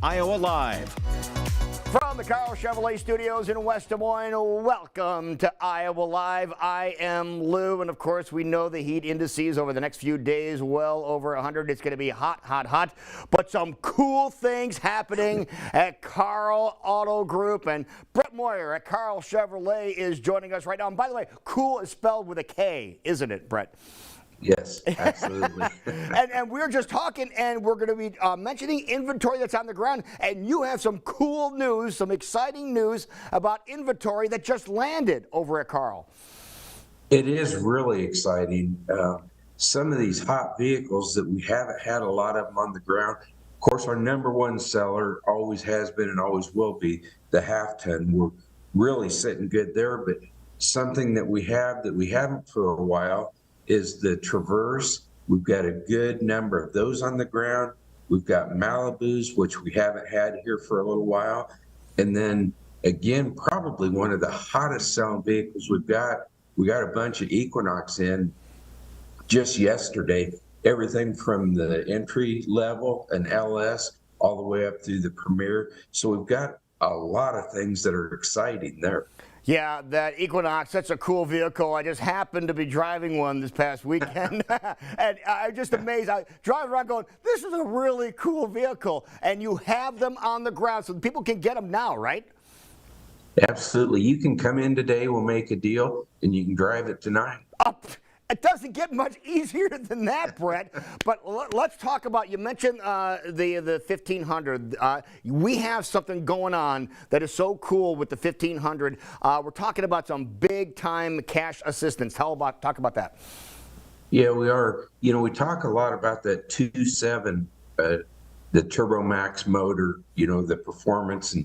Iowa Live. From the Karl Chevrolet studios in West Des Moines, welcome to Iowa Live. I am Lou, and of course we know the heat indices over the next few days, well over 100. It's going to be hot, hot, hot, but some cool things happening at Karl Auto Group, and Brett Moyer at Karl Chevrolet is joining us right now. And by the way, cool is spelled with a K, isn't it, Brett? Yes, absolutely. and we're just talking, and we're going to be mentioning inventory that's on the ground. And you have some cool news, some exciting news about inventory that just landed over at Karl. It is really exciting. Some of these hot vehicles that we haven't had a lot of them on the ground. Of course, our number one seller always has been and always will be the half-ton. We're really sitting good there, but something that we haven't for a while is the Traverse. We've got a good number of those on the ground. We've got Malibus, which we haven't had here for a little while. And then again, probably one of the hottest selling vehicles we got a bunch of Equinox in just yesterday. Everything from the entry level and LS all the way up through the Premier. So we've got a lot of things that are exciting there. Yeah, that Equinox, that's a cool vehicle. I just happened to be driving one this past weekend, and I'm just amazed. I drive around going, this is a really cool vehicle, and you have them on the ground so people can get them now, right? Absolutely. You can come in today, we'll make a deal, and you can drive it tonight. It doesn't get much easier than that, Brett. But let's talk about, you mentioned the 1500. We have something going on that is so cool with the 1500. We're talking about some big-time cash assistance. Talk about that. Yeah, we are. You know, we talk a lot about that 2.7, the Turbo Max motor, you know, the performance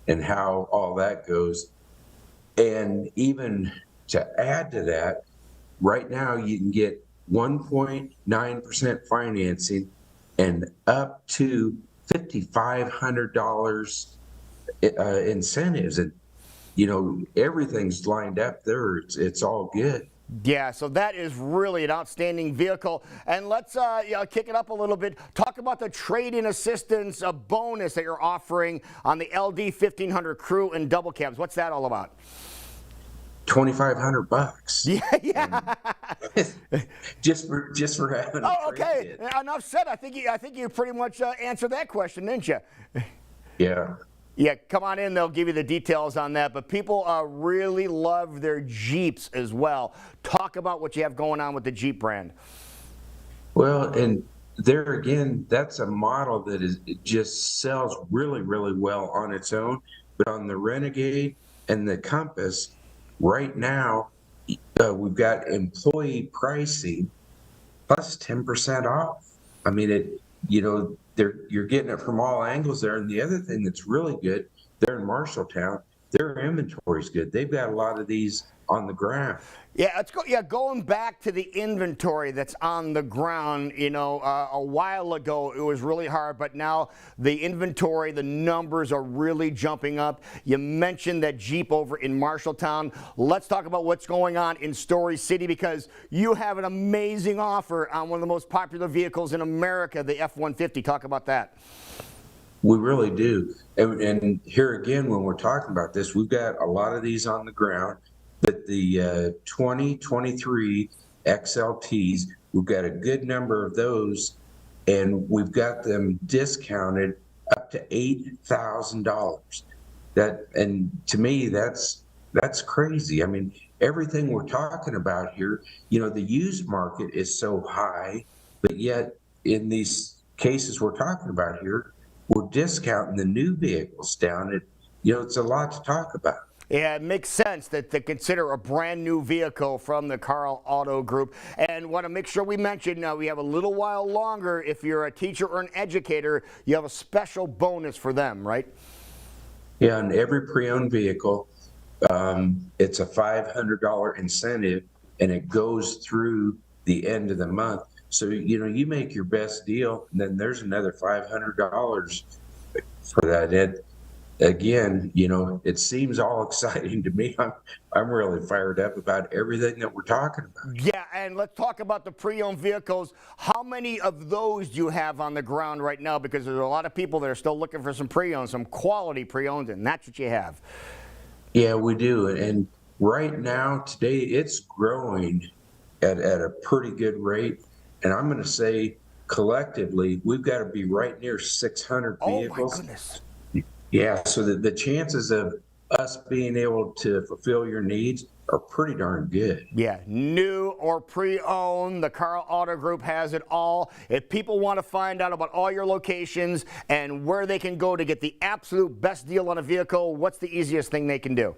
and how all that goes. And even to add to that, right now, you can get 1.9% financing and up to $5,500 incentives. And, you know, everything's lined up there. It's all good. Yeah, so that is really an outstanding vehicle. And let's kick it up a little bit. Talk about the trade-in assistance bonus that you're offering on the LD 1500 Crew and double cabs. What's that all about? $2,500. Yeah. just for having. Oh, okay. Enough said. I think you pretty much answered that question, didn't you? Yeah. Yeah. Come on in. They'll give you the details on that. But people really love their Jeeps as well. Talk about what you have going on with the Jeep brand. Well, and there again, that's a model that it just sells really, really well on its own. But on the Renegade and the Compass, right now, we've got employee pricing plus 10% off. I mean, you're getting it from all angles there. And the other thing that's really good, they're in Marshalltown, their inventory's good. They've got a lot of these on the ground. Yeah, let's go. Yeah, going back to the inventory that's on the ground, you know, a while ago it was really hard, but now the inventory, the numbers are really jumping up. You mentioned that Jeep over in Marshalltown. Let's talk about what's going on in Story City, because you have an amazing offer on one of the most popular vehicles in America, the F-150. Talk about that. We really do. And here again, when we're talking about this, we've got a lot of these on the ground. But the 2023 XLTs, we've got a good number of those, and we've got them discounted up to $8,000. And to me, that's crazy. I mean, everything we're talking about here, you know, the used market is so high, but yet in these cases we're talking about here, we're discounting the new vehicles down. It's a lot to talk about. Yeah, it makes sense to consider a brand new vehicle from the Karl Auto Group. And want to make sure we mention, now we have a little while longer. If you're a teacher or an educator, you have a special bonus for them, right? Yeah, on every pre-owned vehicle, it's a $500 incentive, and it goes through the end of the month. So, you know, you make your best deal, and then there's another $500 for that. again, it seems all exciting to me. I'm really fired up about everything that we're talking about. Yeah, and let's talk about the pre-owned vehicles. How many of those do you have on the ground right now? Because there's a lot of people that are still looking for some pre-owned, some quality pre-owned, and that's what you have. Yeah, we do. And right now, today, it's growing at a pretty good rate. And I'm going to say collectively, we've got to be right near 600 Oh my vehicles. goodness. Yeah, so the chances of us being able to fulfill your needs are pretty darn good. Yeah, new or pre-owned, the Karl Auto Group has it all. If people want to find out about all your locations and where they can go to get the absolute best deal on a vehicle, what's the easiest thing they can do?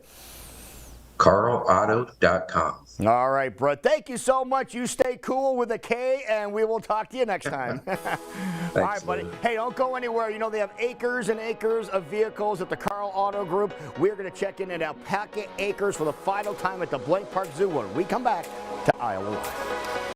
KarlAuto.com. All right, Brett, thank you so much. You stay cool with a K, and we will talk to you next time. All right, buddy. Lou. Hey, don't go anywhere. You know, they have acres and acres of vehicles at the Karl Auto Group. We're going to check in at Alpaca Acres for the final time at the Blank Park Zoo when we come back to Iowa Live.